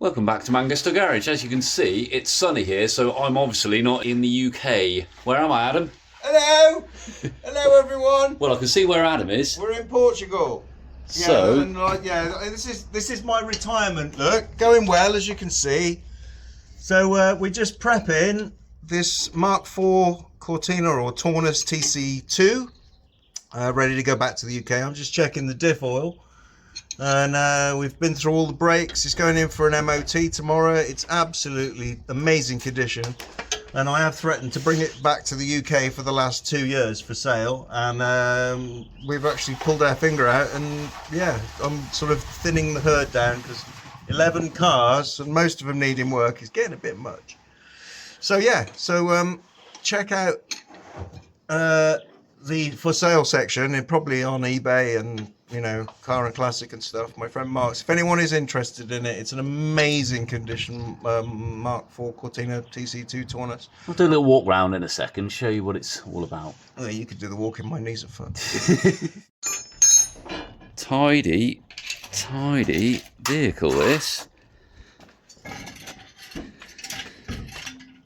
Welcome back to Manchester Garage. As you can see, it's sunny here, so I'm obviously not in the UK. Where am I, Adam? Hello! Hello, everyone! Well, I can see where Adam is. We're in Portugal. So, this is my retirement look. Going well, as you can see. So we're just prepping this Mark IV Cortina or Taunus TC2. Ready to go back to the UK. I'm just checking the diff oil. And we've been through all the brakes. It's going in for an MOT tomorrow. It's absolutely amazing condition. And I have threatened to bring it back to the UK for the last 2 years for sale. And we've actually pulled our finger out. And yeah, I'm sort of thinning the herd down because 11 cars and most of them needing work is getting a bit much. So yeah, check out the for sale section and probably on eBay and Car and Classic and stuff. My friend Mark's. If anyone is interested in it, it's an amazing condition. Mark IV Cortina TC2 Taunus. I'll do a little walk round in a second, show you what it's all about. Oh, you could do the walking. My knees are fucked. Tidy vehicle, this.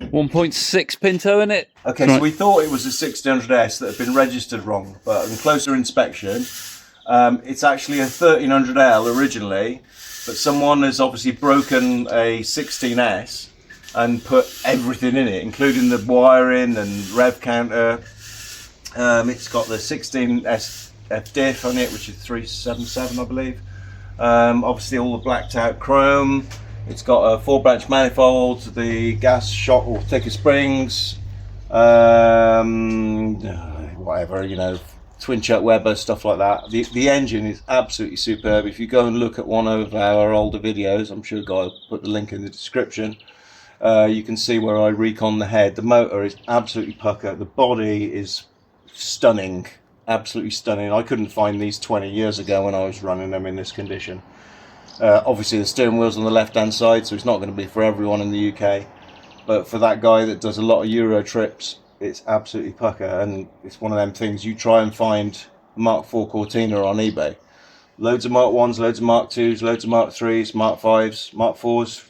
1.6 Pinto in it. Okay, right. So we thought it was a 1600S that had been registered wrong, but on closer inspection, it's actually a 1300L originally, but someone has obviously broken a 16S and put everything in it, including the wiring and rev counter. It's got the 16S diff on it, which is 377, I believe. Obviously all the blacked out chrome. It's got a 4-branch manifold, the gas shock or thicker springs, whatever, twin chuck Weber, stuff like that. The engine is absolutely superb. If you go and look at one of our older videos, I'm sure Guy will put the link in the description, you can see where I recon the head. The motor is absolutely pucker. The body is stunning, absolutely stunning. I couldn't find these 20 years ago when I was running them in this condition. Obviously the steering wheel's on the left hand side, so it's not going to be for everyone in the UK, but for that guy that does a lot of Euro trips, it's absolutely pucker. And it's one of them things, you try and find Mark IV Cortina on eBay, loads of Mark 1s, loads of Mark 2s, loads of Mark 3s, Mark 5s, Mark 4s.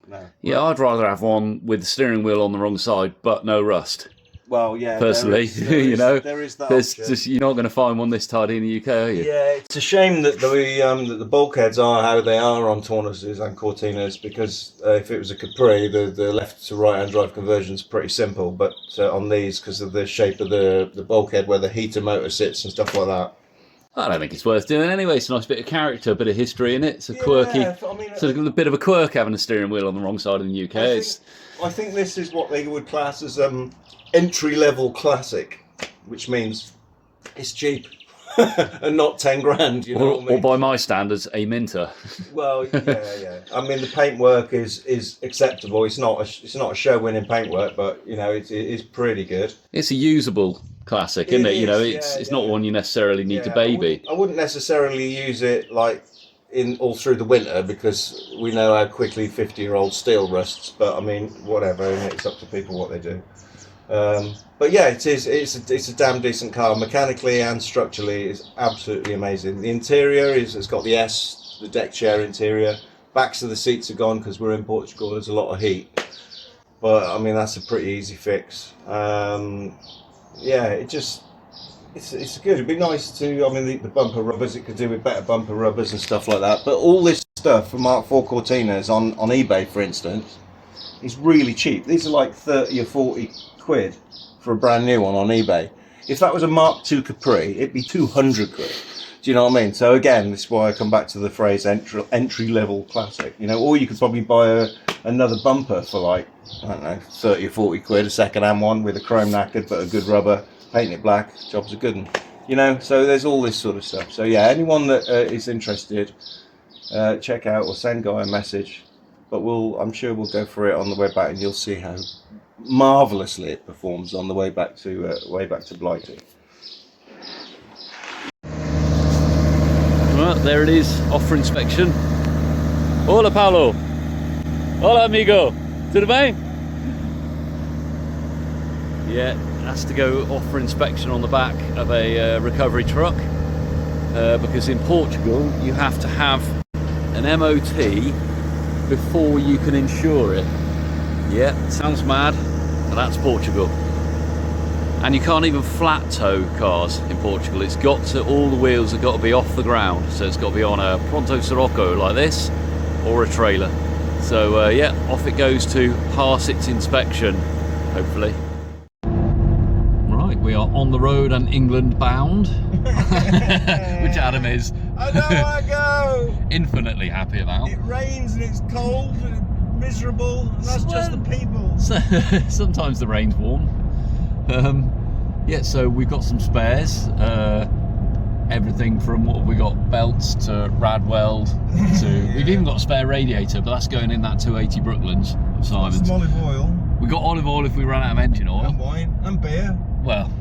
No. Yeah, I'd rather have one with the steering wheel on the wrong side but no rust. Well, yeah. Personally, there is that option. Just, you're not going to find one this tidy in the UK, are you? Yeah, it's a shame that the bulkheads are how they are on Taunuses and Cortinas, because if it was a Capri, the left to right hand drive conversion is pretty simple. But on these, because of the shape of the bulkhead where the heater motor sits and stuff like that, I don't think it's worth doing anyway. It's a nice bit of character, a bit of history in it. It's a quirky, it's a bit of a quirk having a steering wheel on the wrong side in the UK. I think this is what they would class as entry-level classic, which means it's cheap and not 10 grand. You know what I mean? Or by my standards, a minter. Well, yeah. I mean, the paintwork is acceptable. It's not a show-winning paintwork, but it is pretty good. It's a usable classic, isn't it? It's not one you necessarily need to baby. I wouldn't necessarily use it like all through the winter, because we know how quickly 50-year-old steel rusts. But I mean, whatever, and it's up to people what they do. But yeah, it's a damn decent car. Mechanically and structurally, it's absolutely amazing. The interior it's got the deck chair interior. Backs of the seats are gone because we're in Portugal. There's a lot of heat, but I mean that's a pretty easy fix. It's good. It'd be nice to. I mean, the bumper rubbers, it could do with better bumper rubbers and stuff like that. But all this stuff for Mark IV Cortinas on eBay, for instance, is really cheap. These are like 30 or 40 quid for a brand new one on eBay. If that was a Mark II Capri, it'd be 200 quid. Do you know what I mean? So again, this is why I come back to the phrase entry level classic. Or you could probably buy another bumper for like, I don't know, 30 or 40 quid, a second hand one with a chrome knackered but a good rubber, paint it black, job's a good one. So there's all this sort of stuff. So yeah, anyone that is interested, check out or send Guy a message. But I'm sure we'll go for it on the way back, and you'll see how marvellously it performs on the way back to Blighty. Well, there it is, off for inspection. Hola, Paulo. Hola, amigo. Tudo bem? Yeah, has to go off for inspection on the back of a recovery truck, because in Portugal you have to have an MOT before you can insure it. Yeah, sounds mad, but that's Portugal. And you can't even flat tow cars in Portugal. It's got to, all the wheels have got to be off the ground. So it's got to be on a Pronto Sirocco like this, or a trailer. So yeah, off it goes to pass its inspection, hopefully. Right, we are on the road and England bound, which Adam is I know I go! infinitely happy about. It rains and it's cold and it's miserable, and that's just the people. So, sometimes the rain's warm. Yeah, so we've got some spares. Everything from what have we got, belts to rad weld to we've even got a spare radiator, but that's going in that 280 Brooklands of Simon's. Some olive oil. We got olive oil if we run out of engine oil. And wine and beer. Well,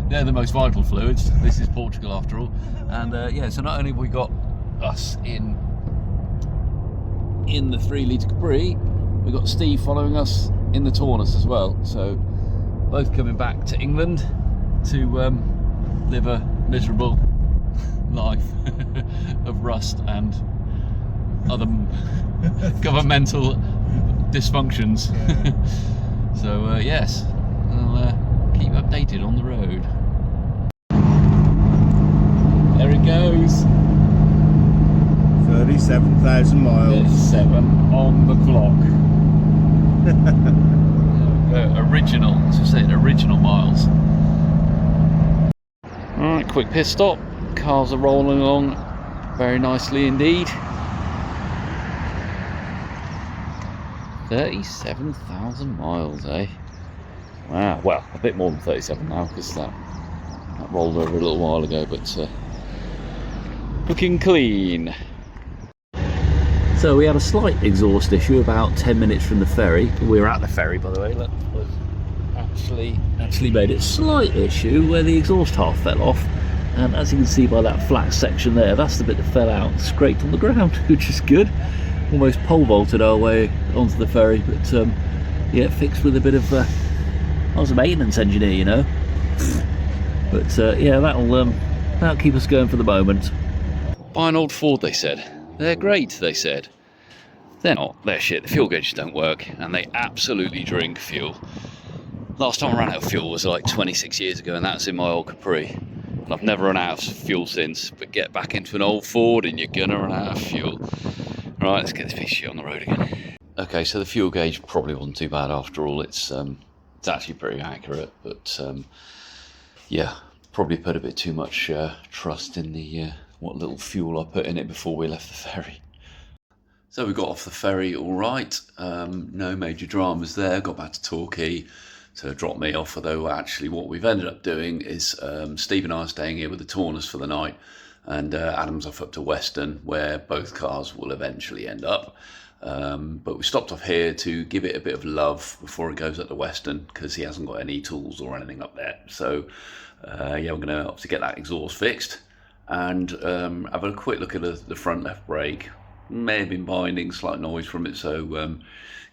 they're the most vital fluids. This is Portugal after all. And yeah, so not only have we got us in the 3 litre Capri, we've got Steve following us in the Taunus as well. So both coming back to England to live a miserable life of rust and other governmental dysfunctions. Yeah. So yes, I'll keep updated on the road. There it goes. 37,000 miles. 7 on the clock. Original, as I said, original miles. Alright, quick pit stop. Cars are rolling along very nicely indeed. 37,000 miles, eh? Wow, well, a bit more than 37 now because that rolled over a little while ago, but looking clean. So we had a slight exhaust issue about 10 minutes from the ferry. We were at the ferry, by the way. Look, actually made it a slight issue where the exhaust half fell off, and as you can see by that flat section there, that's the bit that fell out and scraped on the ground, which is good. Almost pole vaulted our way onto the ferry, but yeah, fixed with a bit of I was a maintenance engineer, you know. But yeah, that'll keep us going for the moment. Buy an old Ford, they said. They're great, they said. They're not. They're shit. The fuel gauges don't work, and they absolutely drink fuel. Last time I ran out of fuel was like 26 years ago, and that's in my old Capri. And I've never run out of fuel since. But get back into an old Ford, and you're gonna run out of fuel. Right, let's get this piece of shit on the road again. Okay, so the fuel gauge probably wasn't too bad after all. It's actually pretty accurate, but yeah, probably put a bit too much trust in the what little fuel I put in it before we left the ferry. So we got off the ferry all right, no major dramas there. Got back to Torquay to drop me off, although actually what we've ended up doing is Steve and I are staying here with the Taunus for the night, and Adam's off up to Weston, where both cars will eventually end up. But we stopped off here to give it a bit of love before it goes up to Weston, because he hasn't got any tools or anything up there. So yeah, we're going to obviously get that exhaust fixed and have a quick look at the front left brake. May have been binding, slight noise from it, so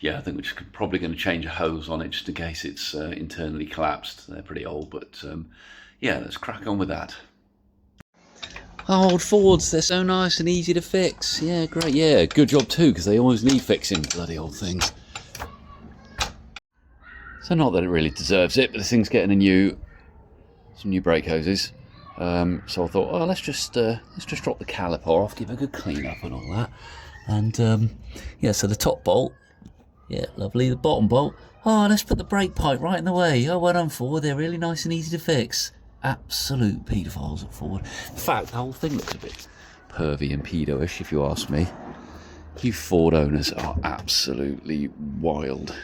yeah, I think we're just probably going to change a hose on it just in case it's internally collapsed. They're pretty old, but yeah, let's crack on with that. Old Fords, they're so nice and easy to fix. Yeah, great. Yeah, good job too, because they always need fixing, bloody old things. So not that it really deserves it, but this thing's getting some new brake hoses. So I thought, oh, let's just drop the caliper off, give it a good clean up and all that. And yeah, so the top bolt, yeah, lovely. The bottom bolt, oh, let's put the brake pipe right in the way. Oh, well done, Ford. They're really nice and easy to fix. Absolute paedophiles at Ford. In fact, the whole thing looks a bit pervy and pedo-ish, if you ask me. You Ford owners are absolutely wild.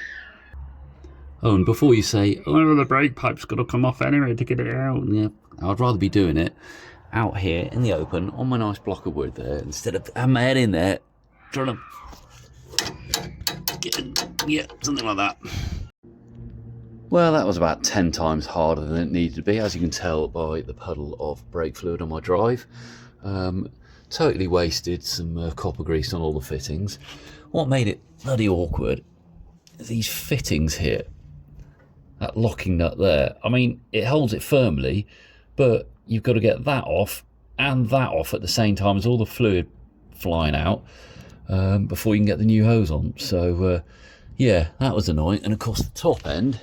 Oh, and before you say, oh, the brake pipe's got to come off anyway to get it out. Yeah, I'd rather be doing it out here in the open on my nice block of wood there, instead of having my head in there trying to get in, yeah, something like that. Well, that was about 10 times harder than it needed to be, as you can tell by the puddle of brake fluid on my drive. Totally wasted some copper grease on all the fittings. What made it bloody awkward is these fittings here. That locking nut there. I mean, it holds it firmly, but you've got to get that off and that off at the same time as all the fluid flying out. before you can get the new hose on. So yeah, that was annoying. And of course the top end,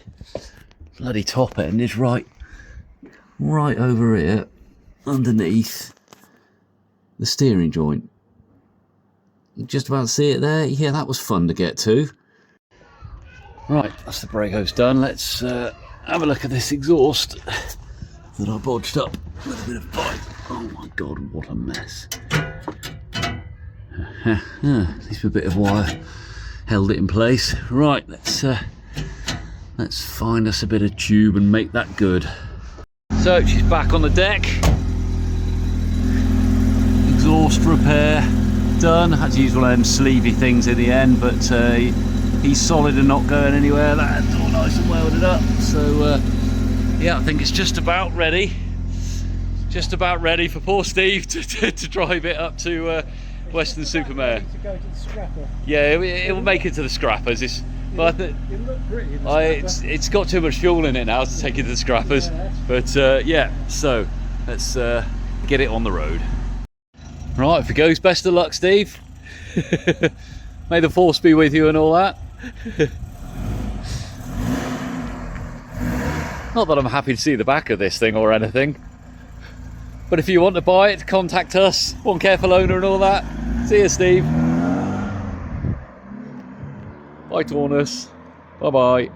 bloody top end, is right over here underneath the steering joint. Just about see it there. Yeah, that was fun to get to. Right, that's the brake hose done. Let's have a look at this exhaust that I bodged up with a bit of bite. Oh my god, what a mess. At least a bit of wire held it in place. Right, let's find us a bit of tube and make that good. So she's back on the deck. Exhaust repair done. Had to use one of them sleevey things in the end, but he's solid and not going anywhere. That's all nice and welded up. So yeah, I think it's just about ready. Just about ready for poor Steve to drive it up to Western-super-Mare. To go to the scrapper. Yeah, it will make it to the scrappers. But It'll look pretty in the scrapper. it's got too much fuel in it now to take it to the scrappers. Yeah, but yeah, so let's get it on the road. Right, if it goes, best of luck, Steve. May the force be with you and all that. Not that I'm happy to see the back of this thing or anything, but if you want to buy it, contact us. One careful owner and all that. See you, Steve. Bye, Taunus. Bye bye.